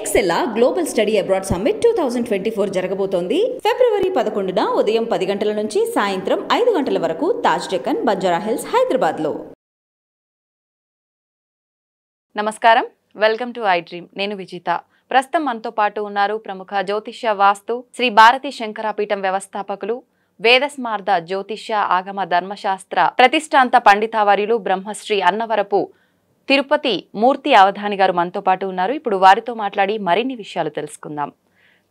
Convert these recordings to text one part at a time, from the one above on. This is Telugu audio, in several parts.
ఎక్సెల్లా గ్లోబల్ స్టడీ అబ్రాడ్ సమ్మిట్ 2024 జరగబోతోంది. ఫిబ్రవరి 11న ఉదయం 10 గంటల నుంచి సాయంత్రం 5 గంటల వరకు తాజ్ డెక్కన్, బంజారా హిల్స్, హైదరాబాద్లో. నమస్కారం, వెల్కమ్ టు ఐ డ్రీమ్. నేను విజిత. ప్రస్తుతం మనతో పాటు ఉన్నారు ప్రముఖ జ్యోతిష్య వాస్తు శ్రీ భారతీ శంకరాపీఠం వ్యవస్థాపకులు, వేదస్మార్త జ్యోతిష్య ఆగమ ధర్మశాస్త్ర ప్రతిష్టాంత పండితావర్యులు బ్రహ్మశ్రీ అన్నవరపు తిరుపతి మూర్తి అవధాని గారు మనతో పాటు ఉన్నారు. ఇప్పుడు వారితో మాట్లాడి మరిన్ని విషయాలు తెలుసుకుందాం.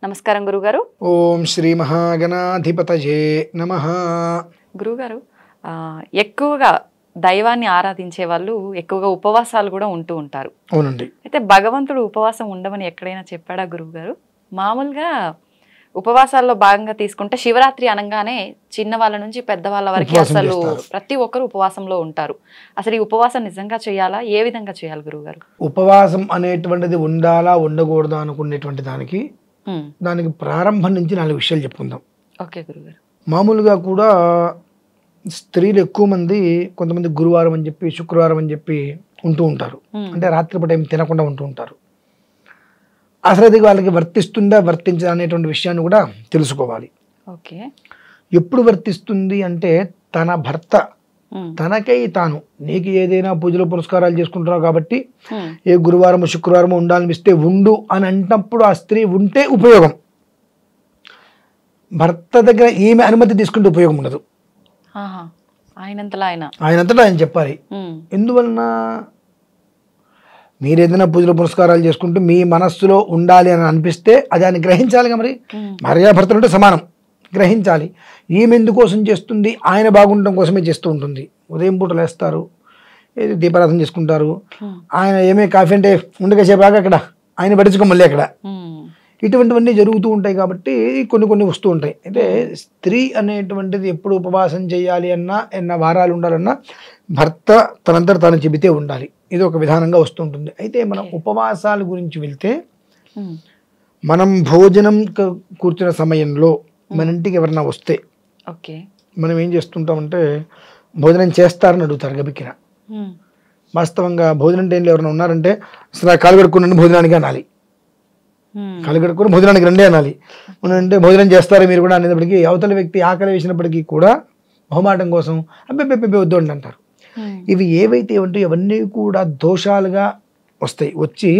నమస్కారం గురుగారు. ఓం శ్రీ మహాగణాధిపతయే నమః. గురుగారు, ఎక్కువగా దైవాన్ని ఆరాధించే వాళ్ళు ఎక్కువగా ఉపవాసాలు కూడా ఉంటూ ఉంటారు. అవునండి. అయితే భగవంతుడు ఉపవాసం ఉండమని ఎక్కడైనా చెప్పాడా గురువుగారు? మామూలుగా ఉపవాసాల్లో భాగంగా తీసుకుంటే శివరాత్రి అనగానే చిన్నవాళ్ళ నుంచి పెద్దవాళ్ళ వరకు అసలు ప్రతి ఒక్కరు ఉపవాసంలో ఉంటారు. అసలు ఈ ఉపవాసం నిజంగా చేయాలా? ఏ విధంగా చేయాలి గురువుగారు? ఉపవాసం అనేటువంటిది ఉండాలా ఉండకూడదా అనుకునేటువంటి దానికి ప్రారంభం నుంచి 4 విషయాలు చెప్పుకుందాం. ఓకే గురుగారు. మామూలుగా కూడా స్త్రీలు ఎక్కువ మంది, కొంతమంది గురువారం అని చెప్పి శుక్రవారం అని చెప్పి ఉంటూ ఉంటారు. అంటే రాత్రిపూట ఏం తినకుండా ఉంటూ ఉంటారు. అసలు అది వాళ్ళకి వర్తిస్తుందా వర్తించదా అనేటువంటి విషయాన్ని కూడా తెలుసుకోవాలి. ఓకే. ఎప్పుడు వర్తిస్తుంది అంటే తన భర్త తనకై తాను, నీకు ఏదైనా పూజలు పురస్కారాలు చేసుకుంటున్నావు కాబట్టి ఏ గురువారం శుక్రవారం ఉండాలనిపిస్తే ఉండు అని అంటప్పుడు ఆ స్త్రీ ఉంటే ఉపయోగం. భర్త దగ్గర ఈమె అనుమతి తీసుకుంటే ఉపయోగం ఉండదు. ఆయనంతటా ఆయన చెప్పాలి. ఎందువలన? మీరు ఏదైనా పూజలు పురస్కారాలు చేసుకుంటూ మీ మనస్సులో ఉండాలి అని అనిపిస్తే అది ఆయన గ్రహించాలిగా. మరి భార్యాభర్తలు అంటే సమానం, గ్రహించాలి. ఈమె ఎందుకోసం చేస్తుంది? ఆయన బాగుండటం కోసమే చేస్తూ ఉంటుంది. ఉదయం పూట లేస్తారు, ఏది దీపారాధన చేసుకుంటారు. ఆయన ఏమే కాఫీ అంటే ఉండకసేపాగా అక్కడ ఆయన పట్టించుకో మళ్ళీ అక్కడ, ఇటువంటివన్నీ జరుగుతూ ఉంటాయి. కాబట్టి కొన్ని వస్తూ ఉంటాయి. అయితే స్త్రీ అనేటువంటిది ఎప్పుడు ఉపవాసం చేయాలి అన్నా, ఎన్న వారాలు ఉండాలన్నా భర్త తనంతట తాను చెబితే ఉండాలి. ఇది ఒక విధానంగా వస్తుంటుంది. అయితే మనం ఉపవాసాల గురించి వెళ్తే, మనం భోజనం కూర్చున్న సమయంలో మన ఇంటికి ఎవరన్నా వస్తే మనం ఏం చేస్తుంటామంటే, భోజనం చేస్తారని అడుగుతారు గబిక్కిన. వాస్తవంగా భోజనం టైంలో ఎవరైనా ఉన్నారంటే అసలు కాలు కడుక్కుని భోజనానికి అనాలి. కాలు కడుక్కుని భోజనానికి రండి అనాలి. అంటే భోజనం చేస్తారా మీరు కూడా అనేటప్పటికీ అవతల వ్యక్తి ఆకలి వేసినప్పటికీ కూడా మొహమాటం కోసం అబ్బెబ్బెబ్బెబ్బే వద్దు అని అంటారు. ఇవి ఏవైతే ఉంటాయో అవన్నీ కూడా దోషాలుగా వస్తాయి. వచ్చి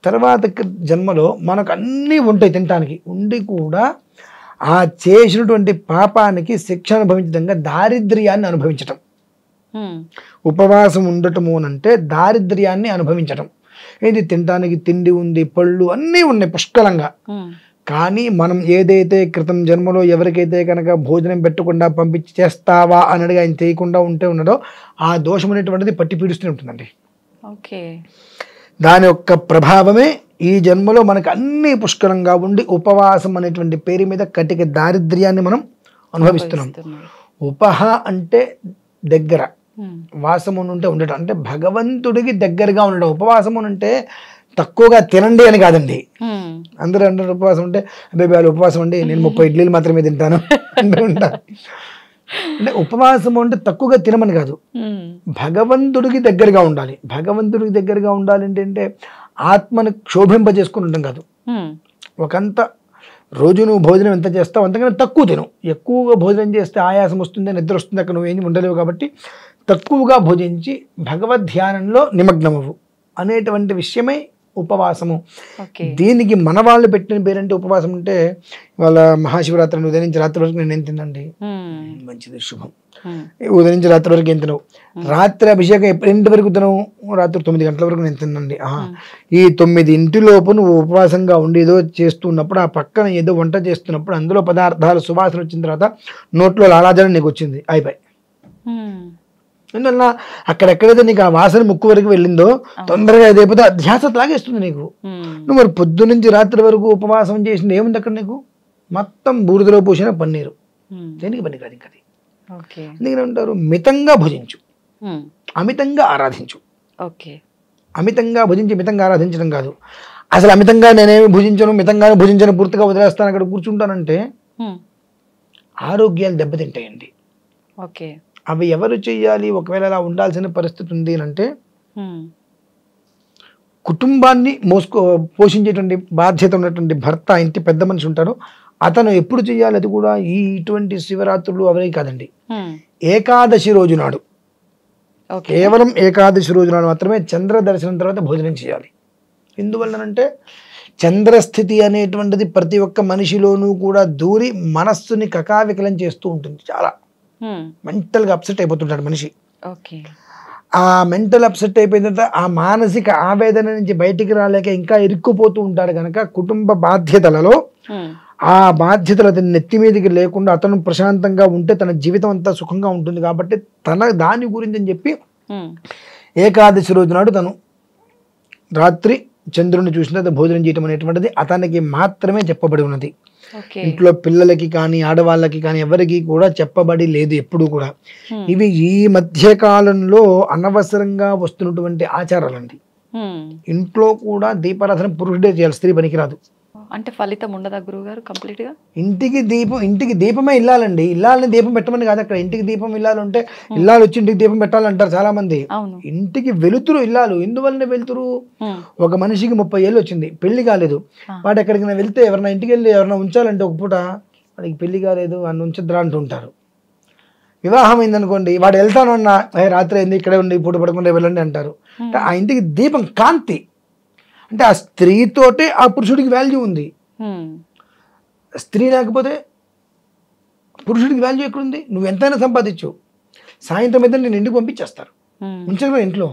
తర్వాత జన్మలో మనకు అన్నీ ఉంటాయి తినటానికి, ఉండి కూడా ఆ చేసినటువంటి పాపానికి శిక్ష అనుభవించడంగా దారిద్ర్యాన్ని అనుభవించటం. ఉపవాసం ఉండటము అంటే దారిద్ర్యాన్ని అనుభవించటం. ఏది తినటానికి తిండి ఉంది, పళ్ళు అన్నీ ఉన్నాయి పుష్కలంగా. కానీ మనం ఏదైతే క్రితం జన్మలో ఎవరికైతే కనుక భోజనం పెట్టకుండా పంపించి చేస్తావా అని అడిగి ఆయన చేయకుండా ఉంటే ఉన్నదో ఆ దోషం అనేటువంటిది పట్టి పీడిస్తూనే ఉంటుందండి. ఓకే. దాని యొక్క ప్రభావమే ఈ జన్మలో మనకు అన్ని పుష్కలంగా ఉండి ఉపవాసం అనేటువంటి పేరు మీద కటిక దారిద్ర్యాన్ని మనం అనుభవిస్తున్నాం. ఉపహ అంటే దగ్గర, వాసము అంటే ఉండటం, అంటే భగవంతుడికి దగ్గరగా ఉండడం. ఉపవాసము అంటే తక్కువగా తినండి అని కాదండి. అందరూ అంటారు ఉపవాసం అంటే అబ్బాయి వాళ్ళు ఉపవాసం అండి, నేను 30 ఇడ్లీలు మాత్రమే తింటాను అంటూ ఉంటాను. అంటే ఉపవాసం అంటే తక్కువగా తినమని కాదు, భగవంతుడికి దగ్గరగా ఉండాలి. భగవంతుడికి దగ్గరగా ఉండాలి అంటే ఆత్మను క్షోభింపజేసుకుని ఉండడం కాదు. ఒకంత రోజు నువ్వు భోజనం ఎంత చేస్తావు అంతకన్నా తక్కువ తిను. ఎక్కువగా భోజనం చేస్తే ఆయాసం వస్తుంది, నిద్ర వస్తుంది, అక్కడ నువ్వేం ఉండలేవు. కాబట్టి తక్కువగా భోజించి భగవద్ ధ్యానంలో నిమగ్నమవు అనేటువంటి విషయమై ఉపవాసము. దీనికి మన వాళ్ళు పెట్టిన పేరంటే ఉపవాసం అంటే వాళ్ళ మహాశివరాత్రి ఉదయం నుంచి రాత్రి వరకు నేను ఏం తినండి, మంచిది, శుభం. ఉదయం నుంచి రాత్రి వరకు ఏం తినవు. రాత్రి అభిషేకం ఎప్పుడు వరకు తినవు? రాత్రి 9 గంటల వరకు నేను తినండి. ఈ 9 లోపు నువ్వు ఉపవాసంగా ఉండి ఏదో చేస్తున్నప్పుడు, ఆ పక్కన ఏదో వంట చేస్తున్నప్పుడు అందులో పదార్థాలు సువాసన వచ్చిన తర్వాత నోట్లో లాలాజలం నీకు వచ్చింది, అయిపోయి. ఎందువల్ల అక్కడెక్కడైతే నీకు ఆ వాసన ముక్కు వరకు వెళ్ళిందో తొందరగా అయిపోతే ధ్యాస లాగేస్తుంది నీకు. నువ్వు మరి పొద్దు నుంచి రాత్రి వరకు ఉపవాసం చేసింది ఏముంది అక్కడ నీకు? మొత్తం బూడిదలో పూసిన పన్నీరు. దేనికి పని కాదు. ఇంకా అందుకని ఉంటారు మితంగా భుజించు, అమితంగా ఆరాధించు. అమితంగా భుజించి మితంగా ఆరాధించడం కాదు. అసలు అమితంగా నేనేమి భుజించను, మితంగానే భుజించను, పూర్తిగా వదిలేస్తాను, అక్కడ కూర్చుంటానంటే ఆరోగ్యాలు దెబ్బతింటాయండి. అవి ఎవరు చెయ్యాలి? ఒకవేళ అలా ఉండాల్సిన పరిస్థితి ఉంది అంటే కుటుంబాన్ని పోషించేటువంటి బాధ్యత ఉన్నటువంటి భర్త, ఇంటి పెద్ద మనిషి ఉంటారు, అతను ఎప్పుడు చేయాలి అది కూడా ఇటువంటి శివరాత్రులు అవే కాదండి, ఏకాదశి రోజు నాడు, కేవలం ఏకాదశి రోజు నాడు మాత్రమే చంద్ర దర్శనం తర్వాత భోజనం చేయాలి. ఎందువల్లనంటే చంద్రస్థితి అనేటువంటిది ప్రతి ఒక్క మనిషిలోనూ కూడా దూరి మనస్సుని కకావికలం చేస్తూ ఉంటుంది. చాలా మెంటల్గా అప్సెట్ అయిపోతుంటాడు మనిషి. ఆ మెంటల్ అప్సెట్ అయిపోయిన తర్వాత ఆ మానసిక ఆవేదన నుంచి బయటికి రాలేక ఇంకా ఇరుక్కుపోతూ ఉంటాడు కనుక కుటుంబ బాధ్యతలలో ఆ బాధ్యతలు అతని నెత్తి మీదకి లేకుండా అతను ప్రశాంతంగా ఉంటే తన జీవితం అంతా సుఖంగా ఉంటుంది. కాబట్టి దాని గురించి అని చెప్పి ఏకాదశి రోజు నాడు తను రాత్రి చంద్రుని చూసిన తర్వాత భోజనం చేయటం అనేటువంటిది అతనికి మాత్రమే చెప్పబడి ఉన్నది. ఇంట్లో పిల్లలకి కానీ ఆడవాళ్ళకి కానీ ఎవరికి కూడా చెప్పబడి లేదు ఎప్పుడు కూడా. ఇవి ఈ మధ్య కాలంలో అనవసరంగా వస్తున్నటువంటి ఆచారాలండి. ఇంట్లో కూడా దీపారాధన పురుషుడే చేయాలి, స్త్రీ పనికిరాదు. అంటే ఫలితం ఉండదా గురువుగారు కంప్లీట్ గా? ఇంటికి దీపమే ఇల్లాలండి. ఇల్లాలని దీపం పెట్టమని కాదు, అక్కడ ఇంటికి దీపం ఇల్లాలంటే ఇల్లాలు వచ్చి ఇంటికి దీపం పెట్టాలంటారు చాలా మంది. ఇంటికి వెలుతురు ఇల్లాలు. ఎందువల్ల వెలుతురు? ఒక మనిషికి 30 ఏళ్ళు వచ్చింది, పెళ్లి కాలేదు, వాడు ఎక్కడికైనా వెళ్తే ఎవరైనా ఇంటికి వెళ్ళి ఎవరైనా ఉంచాలంటే ఒక పూట వాడికి పెళ్లి కాలేదు అని ఉంచద్రా అంటుంటారు. వివాహం అయిందనుకోండి, వాడు వెళ్తాను అన్నా రాత్రి అయింది ఇక్కడే ఉండి పూట పడకుండా వెళ్ళండి అంటారు. ఆ ఇంటికి దీపం కాంతి. అంటే ఆ స్త్రీతోటే ఆ పురుషుడికి వాల్యూ ఉంది. స్త్రీ లేకపోతే పురుషుడికి వాల్యూ ఎక్కడుంది? నువ్వు ఎంతైనా సంపాదించు, సాయంత్రం అయితే నేను ఇంటికి పంపించేస్తారు, ఉంచరు ఇంట్లో.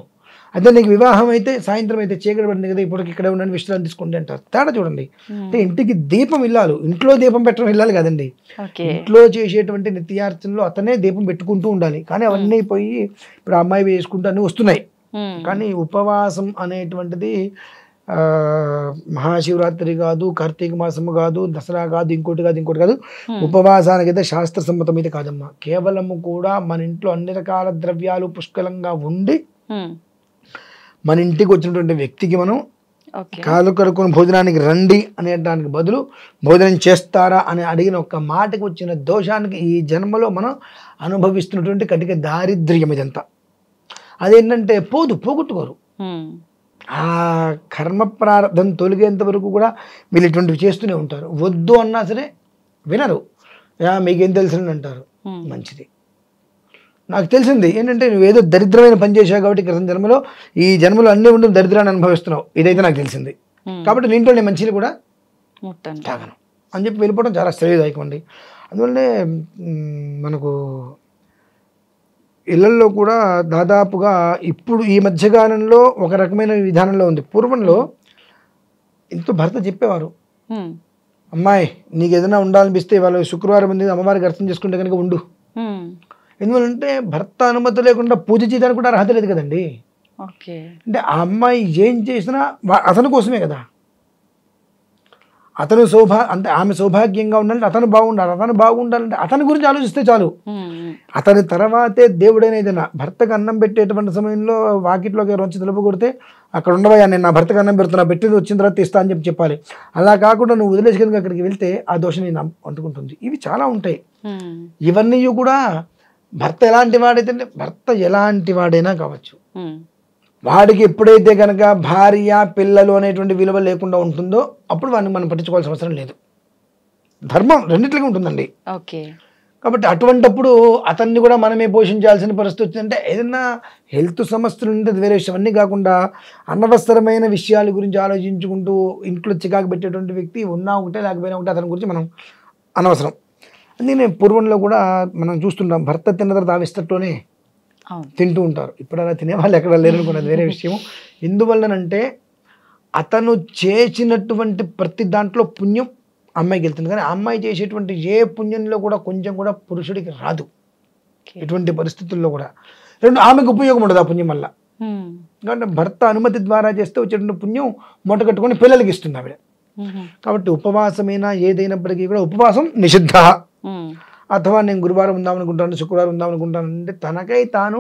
అదే నీకు వివాహం అయితే సాయంత్రం అయితే చీకటి పడింది కదా, ఇప్పటికి ఇక్కడే ఉండండి విశ్రాంతి తీసుకోండి అంటారు. తేడా చూడండి. అంటే ఇంటికి దీపం ఇల్లాలు, ఇంట్లో దీపం పెట్టడం ఇల్లాలి కదండి. ఇంట్లో చేసేటువంటి నిత్యార్చనలో అతనే దీపం పెట్టుకుంటూ ఉండాలి. కానీ అవన్నీ పోయి ఇప్పుడు అమ్మాయి వేసుకుంటూ అన్నీ వస్తున్నాయి. కానీ ఉపవాసం అనేటువంటిది మహాశివరాత్రి కాదు, కార్తీక మాసము కాదు, దసరా కాదు, ఇంకోటి కాదు. ఉపవాసానికి అయితే శాస్త్ర సమ్మతం అయితే కాదమ్మా. కేవలము కూడా మన ఇంట్లో అన్ని రకాల ద్రవ్యాలు పుష్కలంగా ఉండి మన ఇంటికి వచ్చినటువంటి వ్యక్తికి మనం కాలు కడుక్కొని భోజనానికి రండి అనేటానికి బదులు భోజనం చేస్తారా అని అడిగిన ఒక్క మాటకి వచ్చిన దోషానికి ఈ జన్మలో మనం అనుభవిస్తున్నటువంటి కటిక దారిద్ర్యం ఇదంతా. అదేంటంటే పోగొట్టుకోరు. ఆ కర్మ ప్రారంభం తొలగేంత వరకు కూడా వీళ్ళు ఇటువంటివి చేస్తూనే ఉంటారు. వద్దు అన్నా సరే వినరు. మీకేం తెలుసని అంటారు. మంచిది, నాకు తెలిసింది ఏంటంటే నువ్వు ఏదో దరిద్రమైన పని చేసావు కాబట్టి క్రితం జన్మలో ఈ జన్మలో అన్నీ ఉండి దరిద్రాన్ని అనుభవిస్తున్నావు, ఇదైతే నాకు తెలిసింది కాబట్టి నీంట్లో నేను మంచిని కూడా తాగను అని చెప్పి వెళ్ళిపోవడం చాలా శ్రేయదాయకం అండి. అందువల్లనే మనకు ఇళ్లల్లో కూడా దాదాపుగా ఇప్పుడు ఈ మధ్యకాలంలో ఒక రకమైన విధానంలో ఉంది. పూర్వంలో ఎంతో భర్త చెప్పేవారు, అమ్మాయి నీకు ఏదైనా ఉండాలనిపిస్తే వాళ్ళు శుక్రవారం ఉంది అమ్మవారికి అర్థం చేసుకుంటే కనుక ఉండు. ఎందువల్లంటే భర్త అనుమతి లేకుండా పూజ చేయడానికి కూడా అర్హత లేదు కదండి. అంటే ఆ అమ్మాయి ఏం చేసినా అతని కోసమే కదా. అతను అంటే ఆమె సౌభాగ్యంగా ఉండాలంటే అతను బాగుండాలంటే అతని గురించి ఆలోచిస్తే చాలు. అతని తర్వాతే దేవుడైన ఏదైనా. భర్తకు అన్నం పెట్టేటువంటి సమయంలో వాకిట్లోకి వచ్చి తలుపు కొడితే అక్కడ ఉండవయ్యా నేను నా భర్తకు అన్నం పెడుతున్నా, పెట్టింది వచ్చిన తర్వాత ఇస్తా అని చెప్పాలి. అలా కాకుండా నువ్వు వదిలేసి కనుక అక్కడికి వెళ్తే ఆ దోషం నేను అంటుకుంటుంది. ఇవి చాలా ఉంటాయి. ఇవన్నీ కూడా భర్త ఎలాంటి వాడైతే భర్త ఎలాంటి వాడైనా కావచ్చు, వాడికి ఎప్పుడైతే కనుక భార్య పిల్లలు అనేటువంటి విలువ లేకుండా ఉంటుందో అప్పుడు వాడిని మనం పట్టించుకోవాల్సిన అవసరం లేదు. ధర్మం రెండిట్లుగా ఉంటుందండి. కాబట్టి అటువంటిప్పుడు అతన్ని కూడా మనమే పోషించాల్సిన పరిస్థితి వచ్చిందంటే ఏదైనా హెల్త్ సమస్యలు ఉంటే వేరే విషయం. అన్నీ కాకుండా అనవసరమైన విషయాల గురించి ఆలోచించుకుంటూ ఇంట్లో చికాకు పెట్టేటువంటి వ్యక్తి ఉన్నా ఒకటే లేకపోయినా ఒకటే అతని గురించి మనం అనవసరం. అందుకనే పూర్వంలో కూడా మనం చూస్తుంటాం, భర్త తిన్న తర్వాత ఆవిస్తట్లోనే తింటూ ఉంటారు. ఇప్పుడు అలా తినేవాళ్ళు ఎక్కడ లేరనుకున్నది వేరే విషయం. ఎందువల్లనంటే అతను చేసినటువంటి ప్రతి దాంట్లో పుణ్యం అమ్మాయికి వెళ్తుంది, కానీ అమ్మాయి చేసేటువంటి ఏ పుణ్యంలో కూడా కొంచెం కూడా పురుషుడికి రాదు. ఎటువంటి పరిస్థితుల్లో కూడా ఆమెకు ఉపయోగం ఉండదు ఆ పుణ్యం వల్ల. కాబట్టి భర్త అనుమతి ద్వారా చేస్తే వచ్చేటువంటి పుణ్యం మూట కట్టుకొని పిల్లలకి ఇస్తుంది ఆవిడ. కాబట్టి ఉపవాసమైనా ఏదైనప్పటికీ కూడా ఉపవాసం నిషిద్ధ. అథవా నేను గురువారం ఉందామనుకుంటాను, శుక్రవారం ఉందామనుకుంటాను అంటే తనకై తాను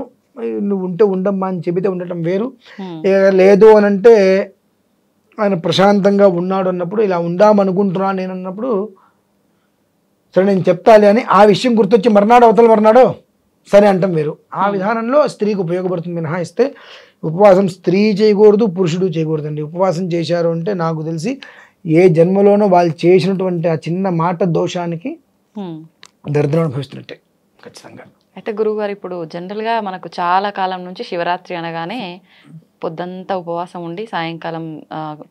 నువ్వు ఉంటే ఉండమ్మా అని చెబితే ఉండటం వేరు. లేదు అని అంటే ఆయన ప్రశాంతంగా ఉన్నాడు అన్నప్పుడు, ఇలా ఉందామనుకుంటున్నాను నేను అన్నప్పుడు సరే నేను చెప్తాలి అని ఆ విషయం గుర్తొచ్చి మర్నాడు అవతల మర్నాడో సరే అంటాం వేరు. ఆ విధానంలో స్త్రీకి ఉపయోగపడుతుంది మినహాయిస్తే ఉపవాసం స్త్రీ చేయకూడదు, పురుషుడు చేయకూడదండి. ఉపవాసం చేశారు అంటే నాకు తెలిసి ఏ జన్మలోనో వాళ్ళు చేసినటువంటి ఆ చిన్న మాట దోషానికి దరిద్రం అనుభవిస్తున్నట్టే ఖచ్చితంగా. అయితే గురువుగారు ఇప్పుడు జనరల్గా మనకు చాలా కాలం నుంచి శివరాత్రి అనగానే పొద్దంతా ఉపవాసం ఉండి సాయంకాలం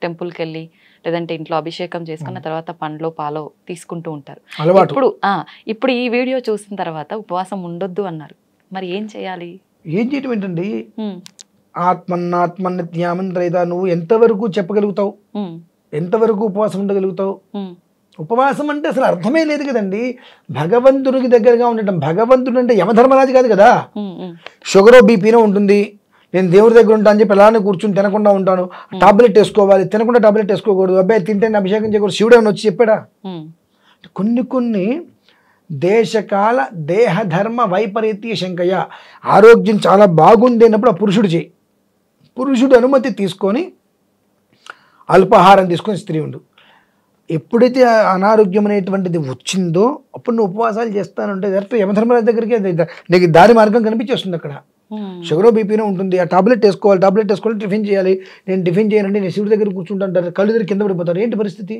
టెంపుల్కి వెళ్ళి లేదంటే ఇంట్లో అభిషేకం చేసుకున్న తర్వాత పండ్లో పాలో తీసుకుంటూ ఉంటారు. ఇప్పుడు ఈ వీడియో చూసిన తర్వాత ఉపవాసం ఉండొద్దు అన్నారు. మరి ఏం చేయాలి? ఏం చేయటం ఏంటండి, ఆత్మన్నిత్యామంత్రైత నువ్వు ఎంతవరకు చెప్పగలుగుతావు, ఎంతవరకు ఉపవాసం ఉండగలుగుతావు? ఉపవాసం అంటే అసలు అర్థమే లేదు కదండి. భగవంతునికి దగ్గరగా ఉండటం. భగవంతుడు అంటే యమధర్మరాజు కాదు కదా. షుగరో బీపీనో ఉంటుంది, నేను దేవుడి దగ్గర ఉంటాను అని చెప్పి అలానే కూర్చుని తినకుండా ఉంటాను, టాబ్లెట్ వేసుకోవాలి, తినకుండా టాబ్లెట్ వేసుకోకూడదు, అబ్బాయి తింటే అభిషేకం చేయకూడదు, శివుడు ఏమైనా వచ్చి చెప్పాడా? కొన్ని దేశకాల దేహధర్మ వైపరీత్య శంకయ్య, ఆరోగ్యం చాలా బాగుంది అన్నప్పుడు ఆ పురుషుడు చేయి. పురుషుడు అనుమతి తీసుకొని అల్పాహారం తీసుకొని స్త్రీ ఉండు. ఎప్పుడైతే అనారోగ్యం అనేటువంటిది వచ్చిందో అప్పుడు నువ్వు ఉపవాసాలు చేస్తానంటే డైరెక్ట్ యమధర్మరాజు దగ్గరికి నీకు దారి మార్గం కనిపించేస్తుంది. అక్కడ షుగర్ బీపీనే ఉంటుంది, ఆ టాబ్లెట్ వేసుకోవాలి, టిఫిన్ చేయాలి. నేను టిఫిన్ చేయనండి, నేను శివుడి దగ్గర కూర్చుంటాను, కళ్ళు దగ్గర కింద పడిపోతారు. ఏంటి పరిస్థితి?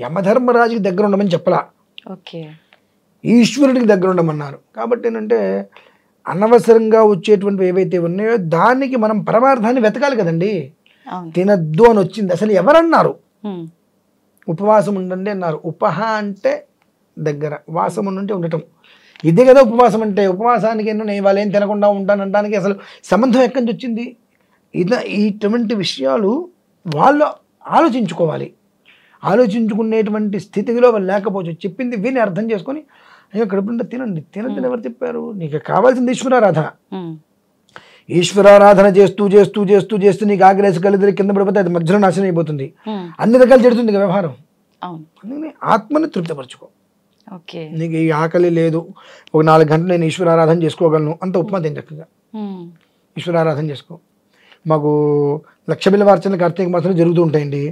యమధర్మరాజుకి దగ్గర ఉండమని చెప్పలా, ఈశ్వరుడికి దగ్గర ఉండమన్నారు. కాబట్టి ఏంటంటే అనవసరంగా వచ్చేటువంటివి ఏవైతే ఉన్నాయో దానికి మనం పరమార్థాన్ని వెతకాలి కదండి. తినద్దు అని వచ్చింది, అసలు ఎవరన్నారు? ఉపవాసం ఉండండి అన్నారు. ఉపహ అంటే దగ్గర, వాసం ఉంటే ఉండటం, ఇదే కదా ఉపవాసం అంటే. ఉపవాసానికి నేను ఇవాళ ఏం తినకుండా ఉంటానంటానికి అసలు సంబంధం ఎక్కడి నుంచి వచ్చింది? ఇటువంటి విషయాలు వాళ్ళు ఆలోచించుకోవాలి. ఆలోచించుకునేటువంటి స్థితిలో వాళ్ళు లేకపోవచ్చు. చెప్పింది విని అర్థం చేసుకొని అయ్యో కడుపుంటే తినండి ఎవరు చెప్పారు? నీకు కావాల్సింది ఈశ్వరారాధన. ఈశ్వరారాధన చేస్తూ నీకు ఆకలేసి కలిసి కింద పడిపోతే అది మధ్యలో నాశనం అయిపోతుంది, అన్ని రకాలు చెడుతుంది వ్యవహారం. అందుకని ఆత్మని తృప్తిపరచుకో. నీకు ఈ ఆకలి లేదు, ఒక 4 గంటలు నేను ఈశ్వరారాధన చేసుకోగలను, అంత ఉప్మా తిని చక్కగా ఈశ్వరారాధన చేసుకో. మాకు లక్ష బిల్వార్చన కార్తీక మాసంలో జరుగుతూ ఉంటాయండి.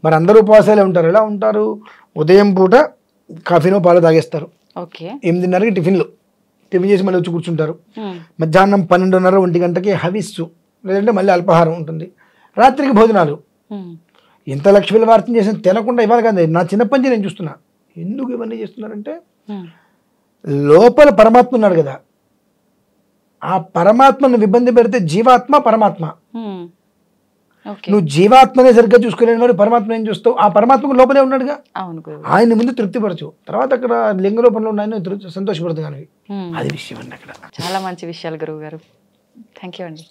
మరి అందరూ ఉపవాసాలే ఉంటారు. ఎలా ఉంటారు? ఉదయం పూట కాఫీనో పాలు తాగేస్తారు, 8:30కి టిఫిన్ చేసి మళ్ళీ వచ్చి కూర్చుంటారు. మధ్యాహ్నం 12:30 1 గంటకి హవిస్సు, లేదంటే మళ్ళీ అల్పాహారం ఉంటుంది. రాత్రికి భోజనాలు. ఎంత లక్ష్మీల వార్తన చేసిన తినకుండా ఇవ్వాలి కదా. నా చిన్నప్పటి నుంచి నేను చూస్తున్నా. ఎందుకు ఇవన్నీ చేస్తున్నారంటే లోపల పరమాత్మ ఉన్నాడు కదా, ఆ పరమాత్మను ఇబ్బంది పెడితే జీవాత్మ పరమాత్మ. నువ్వు జీవాత్మనే సరిగ్గా చూసుకునే వాడు పరమాత్మ ఏం చూస్తావు? ఆ పరమాత్మకు లోపలే ఉన్నాడుగా, ఆయన ముందు తృప్తిపరచు. తర్వాత అక్కడ లింగ రూపంలో ఉన్నాయని సంతోషపడుతుంది. కానీ అది విషయం అండి. అక్కడ చాలా మంచి విషయాలు గురువు గారు. థ్యాంక్ యూ అండి.